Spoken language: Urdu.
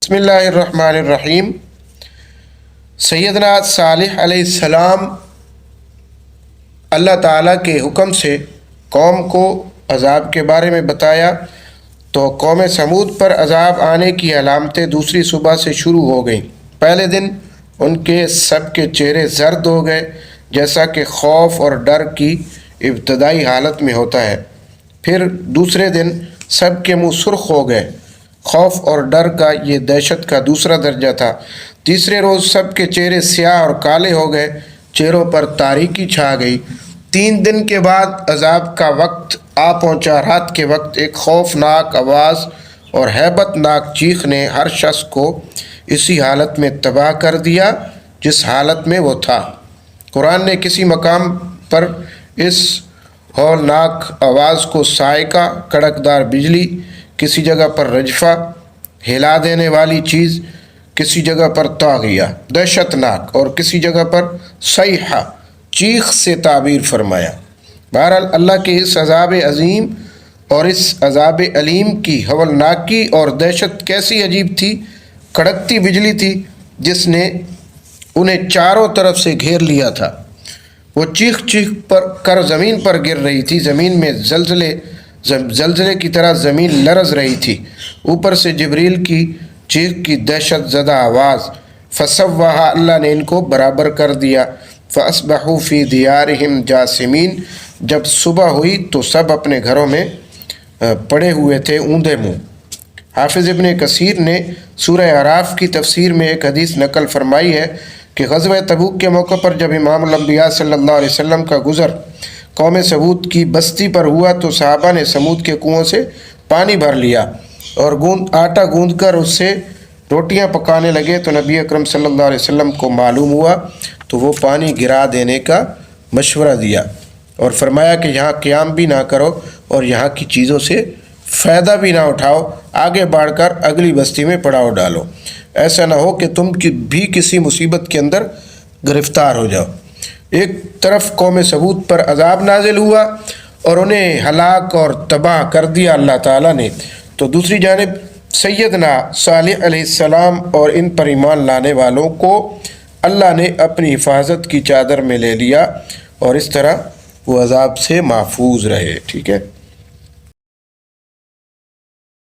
بسم اللہ الرحمن الرحیم۔ سیدنا صالح علیہ السلام اللہ تعالیٰ کے حکم سے قوم کو عذاب کے بارے میں بتایا تو قوم سمود پر عذاب آنے کی علامتیں دوسری صبح سے شروع ہو گئیں۔ پہلے دن ان کے سب کے چہرے زرد ہو گئے جیسا کہ خوف اور ڈر کی ابتدائی حالت میں ہوتا ہے۔ پھر دوسرے دن سب کے منہ سرخ ہو گئے۔ خوف اور ڈر کا یہ دہشت کا دوسرا درجہ تھا۔ تیسرے روز سب کے چہرے سیاہ اور کالے ہو گئے، چہروں پر تاریکی چھا گئی۔ 3 دن کے بعد عذاب کا وقت آ پہنچا۔ رات کے وقت ایک خوفناک آواز اور ہیبت ناک چیخ نے ہر شخص کو اسی حالت میں تباہ کر دیا جس حالت میں وہ تھا۔ قرآن نے کسی مقام پر اس ہولناک آواز کو صاعقہ، کڑکدار بجلی، کسی جگہ پر رجفہ، ہلا دینے والی چیز، کسی جگہ پر طاغیہ، دہشت ناک، اور کسی جگہ پر صیحہ، چیخ سے تعبیر فرمایا۔ بہرحال اللہ کے اس عذاب عظیم اور اس عذاب علیم کی ہولناکی اور دہشت کیسی عجیب تھی۔ کڑکتی بجلی تھی جس نے انہیں چاروں طرف سے گھیر لیا تھا۔ وہ چیخ چیخ کر زمین پر گر رہی تھی۔ زمین میں زلزلے کی طرح زمین لرز رہی تھی۔ اوپر سے جبریل کی چیخ کی دہشت زدہ آواز۔ فسواہا، اللہ نے ان کو برابر کر دیا۔ فاصبحوا فی دیارہم جاثمین، جب صبح ہوئی تو سب اپنے گھروں میں پڑے ہوئے تھے اوندے منہ۔ حافظ ابن کثیر نے سورہ اعراف کی تفسیر میں ایک حدیث نقل فرمائی ہے کہ غزوہ تبوک کے موقع پر جب امام الانبیاء صلی اللہ علیہ وسلم کا گزر قوم سمود کی بستی پر ہوا تو صحابہ نے سمود کے کنویں سے پانی بھر لیا اور آٹا گوندھ کر اس سے روٹیاں پکانے لگے تو نبی اکرم صلی اللہ علیہ وسلم کو معلوم ہوا تو وہ پانی گرا دینے کا مشورہ دیا اور فرمایا کہ یہاں قیام بھی نہ کرو اور یہاں کی چیزوں سے فائدہ بھی نہ اٹھاؤ، آگے بڑھ کر اگلی بستی میں پڑاؤ ڈالو، ایسا نہ ہو کہ تم بھی کسی مصیبت کے اندر گرفتار ہو جاؤ۔ ایک طرف قوم سمود پر عذاب نازل ہوا اور انہیں ہلاک اور تباہ کر دیا اللہ تعالیٰ نے، تو دوسری جانب سیدنا صالح علیہ السلام اور ان پر ایمان لانے والوں کو اللہ نے اپنی حفاظت کی چادر میں لے لیا اور اس طرح وہ عذاب سے محفوظ رہے۔ ٹھیک ہے۔